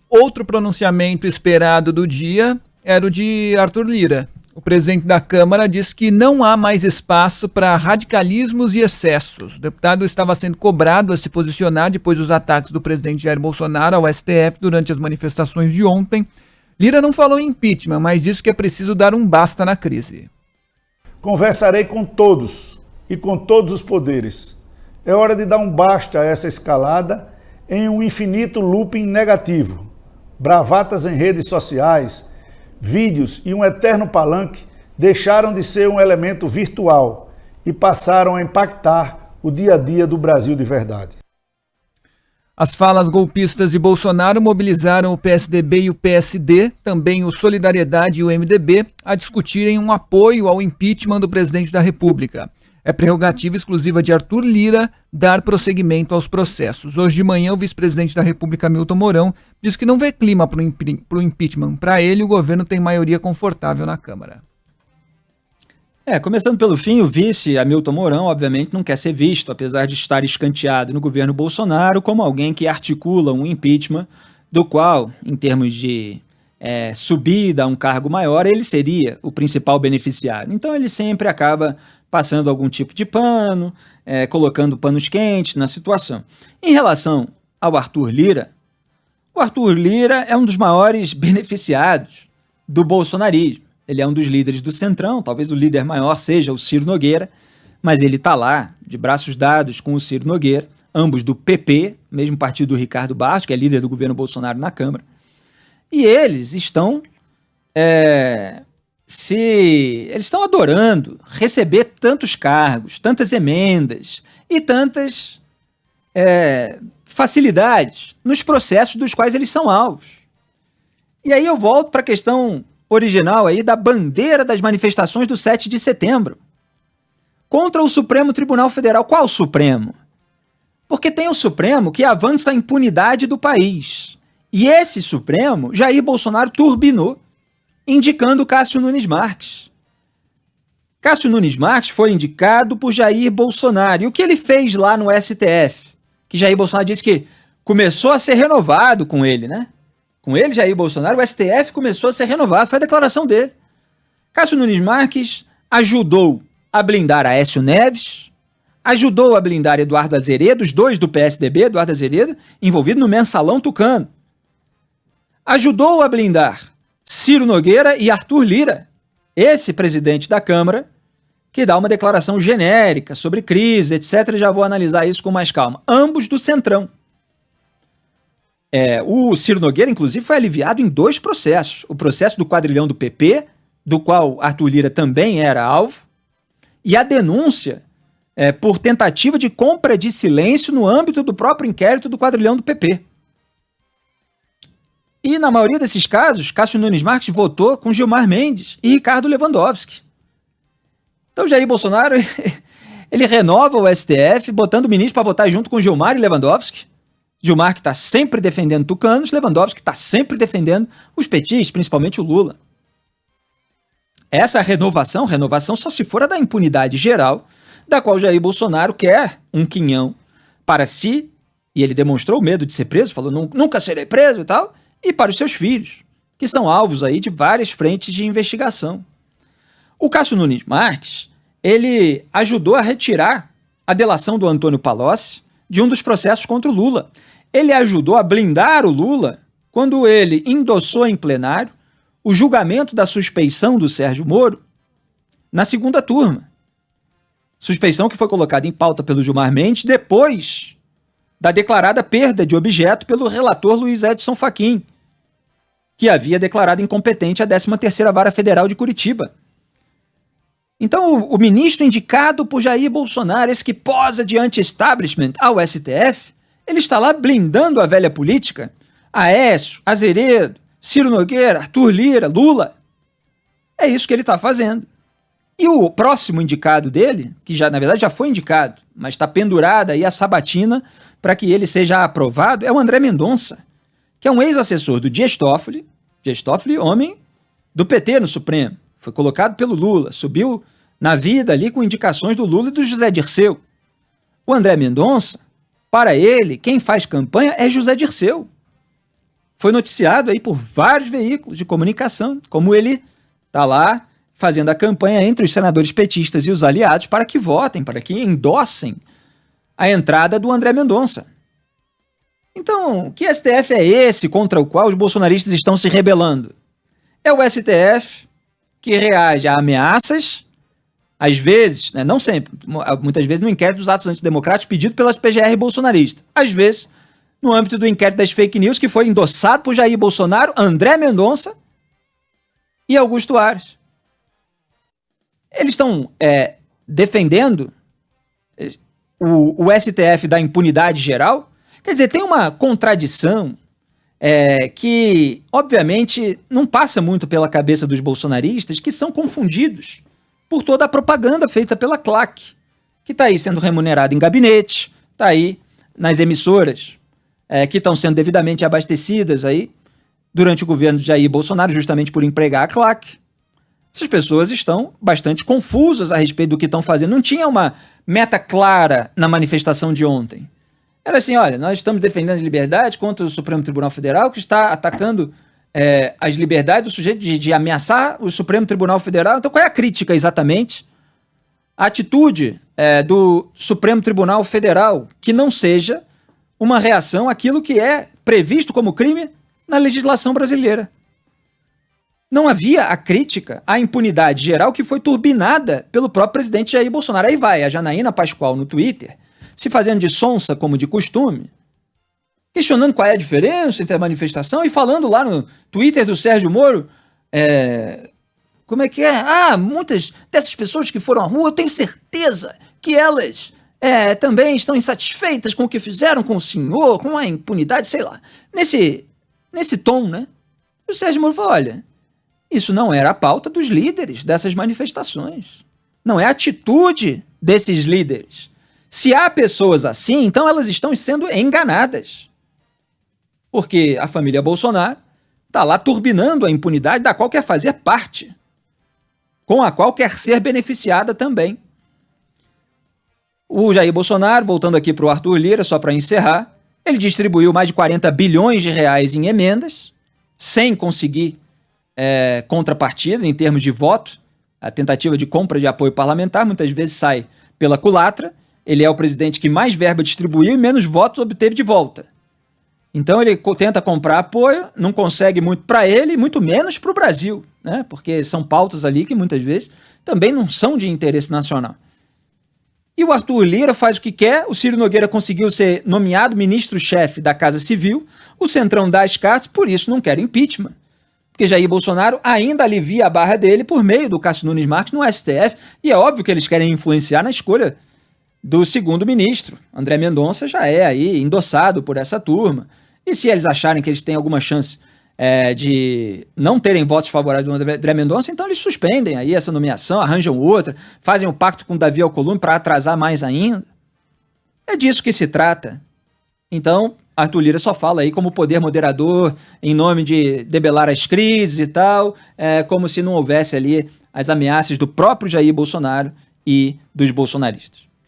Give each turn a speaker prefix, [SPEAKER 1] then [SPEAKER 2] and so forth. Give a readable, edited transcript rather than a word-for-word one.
[SPEAKER 1] Outro pronunciamento esperado do dia era o de Arthur Lira. O presidente da Câmara disse que não há mais espaço para radicalismos e excessos. O deputado estava sendo cobrado a se posicionar depois dos ataques do presidente Jair Bolsonaro ao STF durante as manifestações de ontem. Lira não falou em impeachment, mas disse que é preciso dar um basta na crise.
[SPEAKER 2] Conversarei com todos e com todos os poderes. É hora de dar um basta a essa escalada em um infinito looping negativo. Bravatas em redes sociais, vídeos e um eterno palanque deixaram de ser um elemento virtual e passaram a impactar o dia a dia do Brasil de verdade.
[SPEAKER 1] As falas golpistas de Bolsonaro mobilizaram o PSDB e o PSD, também o Solidariedade e o MDB, a discutirem um apoio ao impeachment do presidente da República. É prerrogativa exclusiva de Arthur Lira dar prosseguimento aos processos. Hoje de manhã, o vice-presidente da República, Hamilton Mourão, diz que não vê clima para o impeachment. Para ele, o governo tem maioria confortável na Câmara.
[SPEAKER 3] Começando pelo fim, o vice Hamilton Mourão, obviamente, não quer ser visto, apesar de estar escanteado no governo Bolsonaro, como alguém que articula um impeachment, do qual, em termos de subida a um cargo maior, ele seria o principal beneficiário. Então ele sempre acaba passando algum tipo de pano, colocando panos quentes na situação. Em relação ao Arthur Lira, o Arthur Lira é um dos maiores beneficiados do bolsonarismo. Ele é um dos líderes do Centrão, talvez o líder maior seja o Ciro Nogueira, mas ele está lá, de braços dados com o Ciro Nogueira, ambos do PP, mesmo partido do Ricardo Barros, que é líder do governo Bolsonaro na Câmara, e eles estão eles estão adorando receber tantos cargos, tantas emendas e tantas facilidades nos processos dos quais eles são alvos. E aí eu volto para a questão original aí da bandeira das manifestações do 7 de setembro contra o Supremo Tribunal Federal. Qual Supremo? Porque tem o Supremo que avança a impunidade do país. E esse Supremo, Jair Bolsonaro turbinou, indicando Cássio Nunes Marques. Cássio Nunes Marques foi indicado por Jair Bolsonaro. E o que ele fez lá no STF? Que Jair Bolsonaro disse que começou a ser renovado com ele, né? Com ele, Jair Bolsonaro, o STF começou a ser renovado. Foi a declaração dele. Cássio Nunes Marques ajudou a blindar Aécio Neves, ajudou a blindar Eduardo Azeredo, os dois do PSDB, Eduardo Azeredo, envolvido no mensalão tucano. Ajudou a blindar Ciro Nogueira e Arthur Lira, esse presidente da Câmara, que dá uma declaração genérica sobre crise, etc. Já vou analisar isso com mais calma. Ambos do Centrão. O Ciro Nogueira, inclusive, foi aliviado em 2 processos. O processo do quadrilhão do PP, do qual Arthur Lira também era alvo, e a denúncia por tentativa de compra de silêncio no âmbito do próprio inquérito do quadrilhão do PP. E, na maioria desses casos, Cássio Nunes Marques votou com Gilmar Mendes e Ricardo Lewandowski. Então, Jair Bolsonaro, ele renova o STF, botando o ministro para votar junto com Gilmar e Lewandowski. Gilmar que está sempre defendendo tucanos, Lewandowski que está sempre defendendo os petistas, principalmente o Lula. Essa renovação só se for a da impunidade geral, da qual Jair Bolsonaro quer um quinhão para si, e ele demonstrou medo de ser preso, falou nunca serei preso e tal, e para os seus filhos, que são alvos aí de várias frentes de investigação. O Cássio Nunes Marques, ele ajudou a retirar a delação do Antônio Palocci de um dos processos contra o Lula. Ele ajudou a blindar o Lula quando ele endossou em plenário o julgamento da suspeição do Sérgio Moro na segunda turma. Suspeição que foi colocada em pauta pelo Gilmar Mendes depois da declarada perda de objeto pelo relator Luiz Edson Fachin, que havia declarado incompetente a 13ª Vara Federal de Curitiba. Então, o ministro indicado por Jair Bolsonaro, esse que posa de anti-establishment ao STF, ele está lá blindando a velha política, Aécio, Azeredo, Ciro Nogueira, Arthur Lira, Lula. É isso que ele está fazendo. E o próximo indicado dele, que já, na verdade, já foi indicado, mas está pendurada aí a sabatina para que ele seja aprovado, é o André Mendonça, que é um ex-assessor do Dias Toffoli, homem do PT no Supremo. Foi colocado pelo Lula, subiu na vida ali com indicações do Lula e do José Dirceu. O André Mendonça, para ele, quem faz campanha é José Dirceu. foi noticiado aí por vários veículos de comunicação, como ele está lá fazendo a campanha entre os senadores petistas e os aliados para que votem, para que endossem a entrada do André Mendonça. Então, que STF é esse contra o qual os bolsonaristas estão se rebelando? É o STF que reage a ameaças, às vezes, né, não sempre, muitas vezes no inquérito dos atos antidemocráticos pedido pelas PGR bolsonaristas, às vezes no âmbito do inquérito das fake news que foi endossado por Jair Bolsonaro, André Mendonça e Augusto Aras. Eles estão defendendo o STF da impunidade geral. Quer dizer, tem uma contradição que, obviamente, não passa muito pela cabeça dos bolsonaristas, que são confundidos por toda a propaganda feita pela CLAC, que está aí sendo remunerada em gabinete, está aí nas emissoras que estão sendo devidamente abastecidas aí durante o governo de Jair Bolsonaro, justamente por empregar a CLAC. Essas pessoas estão bastante confusas a respeito do que estão fazendo. Não tinha uma meta clara na manifestação de ontem. Era assim, olha, nós estamos defendendo as liberdades contra o Supremo Tribunal Federal, que está atacando as liberdades do sujeito de ameaçar o Supremo Tribunal Federal. Então, qual é a crítica exatamente? A atitude do Supremo Tribunal Federal, que não seja uma reação àquilo que é previsto como crime na legislação brasileira. Não havia a crítica à impunidade geral que foi turbinada pelo próprio presidente Jair Bolsonaro. Aí vai a Janaína Pascoal no Twitter, se fazendo de sonsa como de costume, questionando qual é a diferença entre a manifestação e falando lá no Twitter do Sérgio Moro, como é que é? Ah, muitas dessas pessoas que foram à rua, eu tenho certeza que elas também estão insatisfeitas com o que fizeram com o senhor, com a impunidade, sei lá. Nesse tom, né? E o Sérgio Moro falou, olha, isso não era a pauta dos líderes dessas manifestações. Não é a atitude desses líderes. Se há pessoas assim, então elas estão sendo enganadas. Porque a família Bolsonaro está lá turbinando a impunidade da qual quer fazer parte, com a qual quer ser beneficiada também. O Jair Bolsonaro, voltando aqui para o Arthur Lira, só para encerrar, ele distribuiu mais de 40 bilhões de reais em emendas, sem conseguir contrapartida em termos de voto. A tentativa de compra de apoio parlamentar muitas vezes sai pela culatra. Ele é o presidente que mais verba distribuiu e menos votos obteve de volta. Então ele tenta comprar apoio, não consegue muito para ele, muito menos para o Brasil, né? Porque são pautas ali que muitas vezes também não são de interesse nacional. E o Arthur Lira faz o que quer, o Ciro Nogueira conseguiu ser nomeado ministro-chefe da Casa Civil, o Centrão dá as cartas, por isso não quer impeachment. Porque Jair Bolsonaro ainda alivia a barra dele por meio do Cássio Nunes Marques no STF, e é óbvio que eles querem influenciar na escolha do segundo ministro. André Mendonça já é aí endossado por essa turma. E se eles acharem que eles têm alguma chance de não terem votos favoráveis do André Mendonça, então eles suspendem aí essa nomeação, arranjam outra, fazem um pacto com o Davi Alcolumbre para atrasar mais ainda. É disso que se trata. Então, Arthur Lira só fala aí como poder moderador, em nome de debelar as crises e tal, como se não houvesse ali as ameaças do próprio Jair Bolsonaro e dos bolsonaristas.